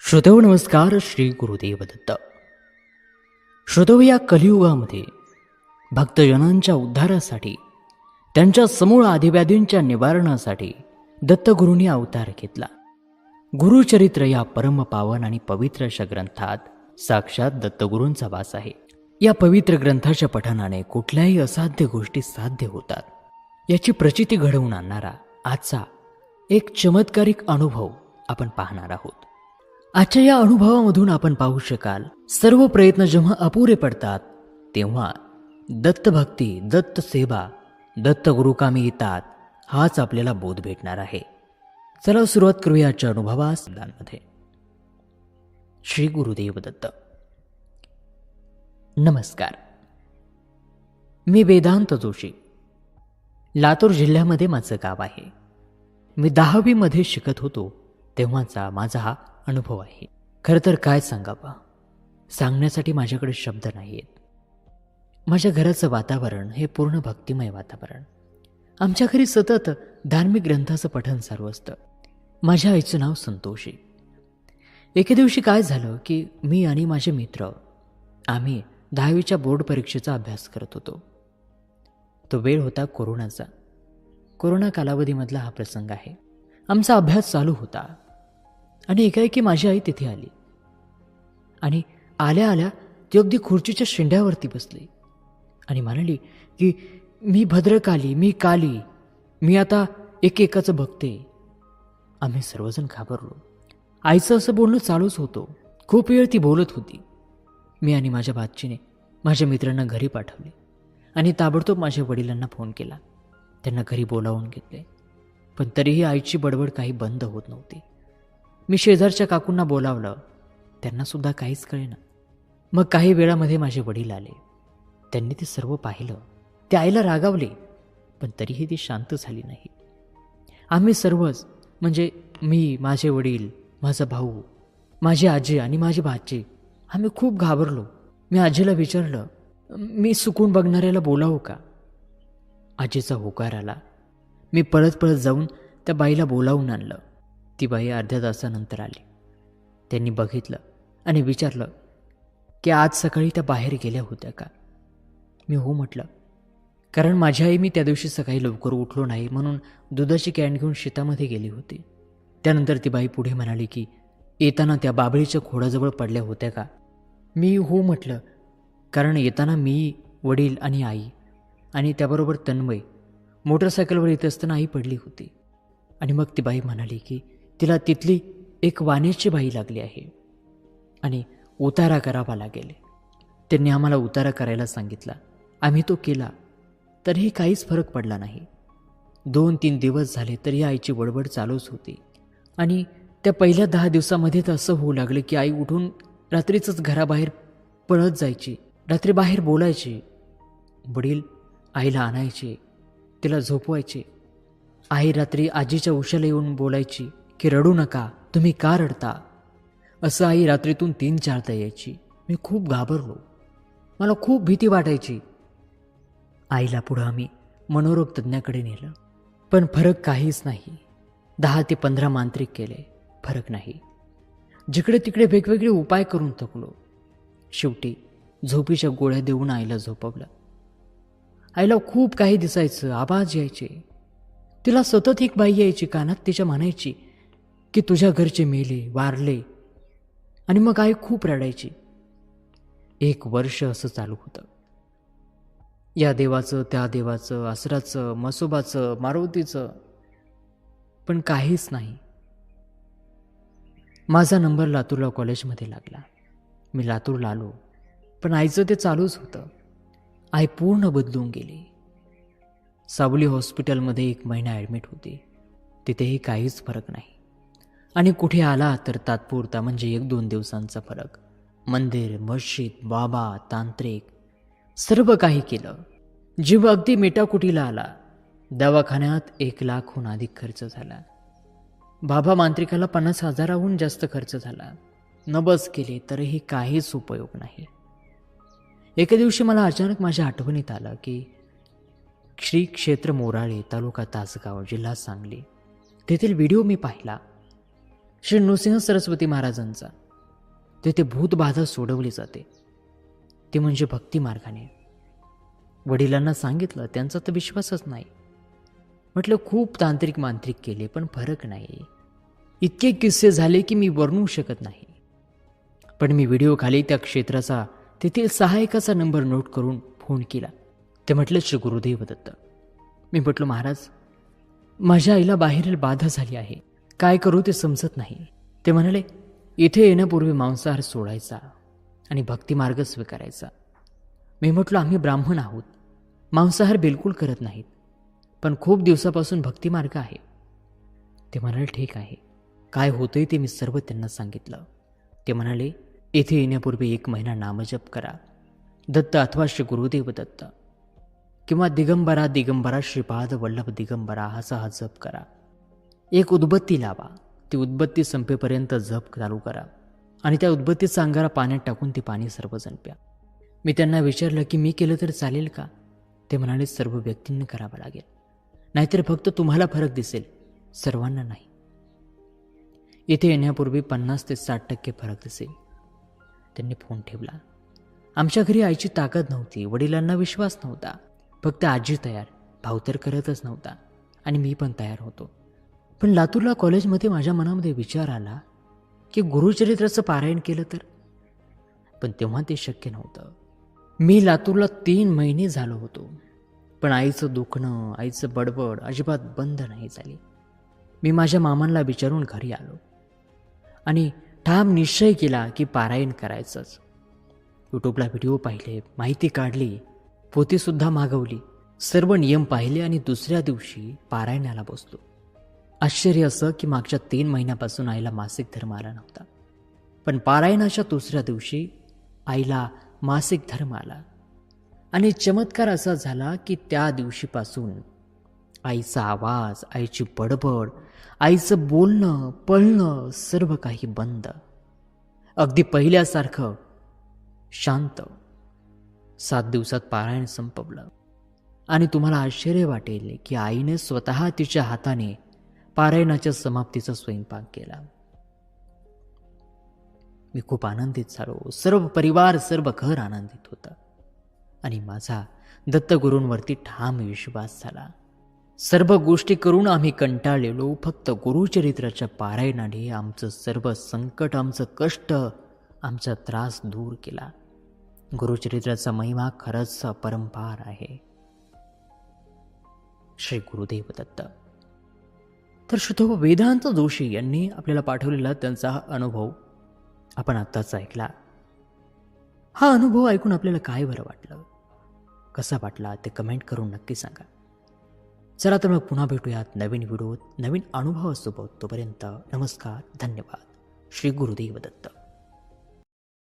श्रोतेहो नमस्कार. श्री गुरुदेव दत्त. श्रोतेहो, या कलियुगामध्ये भक्तजनांच्या उद्धारासाठी, त्यांच्या समूळ आधिव्याधींच्या निवारणासाठी दत्तगुरूंनी अवतार घेतला. गुरुचरित्र या परम पावन आणि पवित्र अशा ग्रंथात साक्षात दत्तगुरूंचा वास आहे. या पवित्र ग्रंथाच्या पठणाने कुठल्याही असाध्य गोष्टी साध्य होतात, याची प्रचिती घडवून आणणारा आजचा एक चमत्कारिक अनुभव आपण पाहणार आहोत. आजच्या या अनुभवामधून आपण पाहू शकाल, सर्व प्रयत्न जेव्हा अपुरे पडतात तेव्हा दत्तभक्ती, दत्त सेवा, दत्तगुरु कामी येतात, हाच आपल्याला बोध भेटणार आहे. चला सुरुवात करूया आजच्या अनुभवास. श्री गुरुदेव दत्त. नमस्कार. मी वेदांत जोशी. लातूर जिल्ह्यामध्ये माझं गाव आहे. मी 10वी मध्ये शिकत होतो तेव्हाचा माझा हा अनुभव आहे. खरं तर काय सांगावं, सांगण्यासाठी माझ्याकडे शब्द नाही आहेत. माझ्या घराचं वातावरण हे पूर्ण भक्तिमय वातावरण. आमच्या घरी सतत धार्मिक ग्रंथाचं पठण चालू असतं. माझ्या आईचं नाव संतोषी. एके दिवशी काय झालं की मी आणि माझे मित्र आम्ही 10वीच्या बोर्ड परीक्षेचा अभ्यास करत होतो. तो वेळ होता कोरोनाचा. कोरोना कालावधीमधला हा प्रसंग आहे. आमचा अभ्यास चालू होता आणि एकाएकी माझी आई तिथे आली आणि आल्या आल्या ती अगदी खुर्चीच्या शेंड्यावरती बसली आणि म्हणाली की मी भद्रकाली, मी काली, मी आता एकेकाचं बघते. आम्ही सर्वजण घाबरलो. आईचं असं बोलणं चालूच होतं. खूप वेळ ती बोलत होती. मी आणि माझ्या भाचीने माझ्या मित्रांना घरी पाठवले आणि ताबडतोब माझ्या वडिलांना फोन केला. त्यांना घरी बोलावून घेतले, पण तरीही आईची बडबड काही बंद होत नव्हती. मी शेजारच्या काकूंना बोलावलं, त्यांनासुद्धा काहीच कळेना. मग काही वेळामध्ये माझे वडील आले. त्यांनी ते सर्व पाहिलं. ते आईला रागावले, पण तरीही ती शांत झाली नाही. आम्ही सर्वच, म्हणजे मी, माझे वडील, माझा भाऊ, माझी आजी आणि माझी भाची, आम्ही खूप घाबरलो. मी आजीला विचारलं, मी चुकून बघणाऱ्याला बोलावू का? आजीचा होकार आला. मी पळत पळत जाऊन त्या बाईला बोलावून आणलं. ती बाई अर्ध्या तासानंतर आली. त्यांनी बघितलं आणि विचारलं की आज सकाळी त्या बाहेर गेल्या होत्या का? मी हो म्हटलं, कारण माझी आई मी त्या दिवशी सकाळी लवकर उठलो नाही म्हणून दुधाची कॅन घेऊन शेतामध्ये गेली होती. त्यानंतर ती बाई पुढे म्हणाली की येताना त्या बाबळीच्या खोडाजवळ पडल्या होत्या का? मी हो म्हटलं, कारण येताना मी, वडील आणि आई आणि त्याबरोबर तन्मय मोटरसायकलवर येत असताना आई पडली होती. आणि मग ती बाई म्हणाली की तिला तिथली एक वाण्याची बाई लागली आहे आणि उतारा करावा लागेल. त्यांनी आम्हाला उतारा करायला सांगितला. आम्ही तो केला, तरीही काहीच फरक पडला नाही. 2-3 दिवस झाले तरी आईची बडबड चालूच होती. आणि त्या पहिल्या 10 दिवसामध्ये तर असं होऊ लागलं की आई उठून रात्रीचंच घराबाहेर पळत जायची, रात्री बाहेर बोलायची. वडील आईला आणायचे, तिला झोपवायचे. आई रात्री आजीच्या उशाला येऊन बोलायची की रडू नका, तुम्ही का रडता? असं आई रात्रीतून 3-4दा यायची. मी खूप घाबरलो. मला खूप भीती वाटायची. आईला पुढं आम्ही मनोरोग तज्ज्ञाकडे नेलं, पण फरक काहीच नाही. 10 ते 15 मांत्रिक केले, फरक नाही. जिकडे तिकडे वेगवेगळे उपाय करून थकलो. शेवटी झोपीच्या गोळ्या देऊन आईला झोपवलं. आईला खूप काही दिसायचं, आवाज यायचे. तिला सतत एक बाई यायची, कानात तिच्या म्हणायची की तुझ्या घरचे मेले, वारले. आणि मग आई खूप रडायची. 1 वर्ष असं चालू होतं. या देवाचं, त्या देवाचं, आसराचं, मसोबाचं, मारुतीचं, पण काहीच नाही. माझा नंबर लातूरला कॉलेजमध्ये लागला. मी लातूरला आलो, पण आईचं ते चालूच होतं. आई पूर्ण बदलून गेली. सावली हॉस्पिटलमध्ये 1 महिना ॲडमिट होती. तिथेही काहीच फरक नाही. आणि कुठे आला तर तात्पुरता, म्हणजे 1-2 दिवसांचा फरक. मंदिर, मस्जिद, बाबा, तांत्रिक, सर्व काही केलं. जीव अगदी मेटाकुटीला आला. दवाखान्यात 1 लाखहून अधिक खर्च झाला. बाबा मांत्रिकाला 50,000हून जास्त खर्च झाला. नबस केले तरीही काहीच उपयोग नाही. एके दिवशी मला अचानक माझ्या आठवणीत आलं की श्री क्षेत्र मोराळे, तालुका तासगाव, जिल्हा सांगली, तेथील व्हिडिओ मी पाहिला. श्री नृसिंह सरस्वती महाराजांचा. तेथे भूतबाधा सोडवली जाते, ते म्हणजे भक्ती मार्गाने. वडिलांना सांगितलं, त्यांचा तर विश्वासच नाही. म्हटलं खूप तांत्रिक मांत्रिक केले पण फरक नाही. इतके किस्से झाले की मी वर्णवू शकत नाही. पण मी व्हिडिओ खाली त्या क्षेत्राचा तेथील सहायकाचा नंबर नोट करून फोन केला. ते म्हटलं, श्री गुरुदेव दत्त. मी म्हटलो, महाराज, माझ्या आईला बाहेरील बाधा झाली आहे, काय करू ते समजत नाही. ते म्हणाले, इथे येण्यापूर्वी मांसाहार सोडायचा आणि भक्तिमार्ग स्वीकारायचा. मी म्हटलो, आम्ही ब्राह्मण आहोत, मांसाहार बिलकुल करत नाहीत, पण खूप दिवसापासून भक्तिमार्ग आहे. ते म्हणाले, ठीक आहे, काय होतंय ते मी सर्व त्यांना सांगितलं. ते म्हणाले, येथे येण्यापूर्वी 1 महिना नामजप करा, दत्त अथवा श्री गुरुदेव दत्त, किंवा दिगंबरा दिगंबरा श्रीपाद वल्लभ दिगंबरा असा हा जप करा. एक उदबत्ती लावा, ती उदबत्ती संपेपर्यंत जप चालू करा आणि त्या उदबत्तीचा अंगारा पाण्यात टाकून ते पाणी सर्वजण प्या. मी त्यांना विचारलं की मी केलं तर चालेल का? ते म्हणाले, सर्व व्यक्तींनी करावं लागेल, नाहीतर फक्त तुम्हाला फरक दिसेल, सर्वांना नाही. इथे येण्यापूर्वी 50 ते 60% फरक दिसेल. त्यांनी फोन ठेवला. आमच्या घरी आईची ताकद नव्हती, वडिलांना विश्वास नव्हता, फक्त आजी तयार, भाऊ तर करतच नव्हता आणि मी पण तयार होतो. पण लातूरला कॉलेजमध्ये माझ्या मनामध्ये विचार आला की गुरुचरित्राचं पारायण केलं तर, पण तेव्हा ते शक्य नव्हतं. मी लातूरला 3 महिने झालो होतो, पण आईचं दुखणं, आईचं बडबड अजिबात बंद नाही झाली. मी माझ्या मामांना विचारून घरी आलो आणि ठाम निश्चय केला की पारायण करायचंच. यूट्यूबला व्हिडिओ पाहिले, माहिती काढली, पोथीसुद्धा मागवली, सर्व नियम पाहिले आणि दुसऱ्या दिवशी पारायणाला बसलो. आश्चर्य असं की मागच्या 3 महिन्यापासून आईला मासिक धर्म आला नव्हता, पण पारायणाच्या दुसऱ्या दिवशी आईला मासिक धर्म आला. आणि चमत्कार असा झाला की त्या दिवशीपासून आईचा आवाज, आईची बडबड, आईचं बोलणं, पळणं सर्व काही बंद, अगदी पहिल्यासारखं शांत. 7 दिवसात पारायण संपवलं आणि तुम्हाला आश्चर्य वाटेल की आईने स्वतः तिच्या हाताने पारायणाच्या समाप्तीचा स्वयंपाक केला. मी खूप आनंदित झालो, सर्व परिवार, सर्व घर आनंदित होतं आणि माझा दत्तगुरूंवरती ठाम विश्वास झाला. सर्व गोष्टी करून आम्ही कंटाळलेलो, फक्त गुरुचरित्राच्या पारायणाने आमचं सर्व संकट, आमचं कष्ट, आमचा त्रास दूर केला. गुरुचरित्राचा महिमा खरंच अपरंपार आहे. श्री गुरुदेव दत्त. तर शुद्धो वेदांत जोशी यांनी आपल्याला पाठवलेला त्यांचा हा अनुभव आपण आत्ताच ऐकला. हा अनुभव ऐकून आपल्याला काय बरं वाटलं, कसा वाटला ते कमेंट करून नक्की सांगा. चला तर मग पुन्हा भेटूयात नवीन व्हिडिओत, नवीन अनुभवासोबत. तोपर्यंत नमस्कार, धन्यवाद. श्री गुरुदेव दत्त.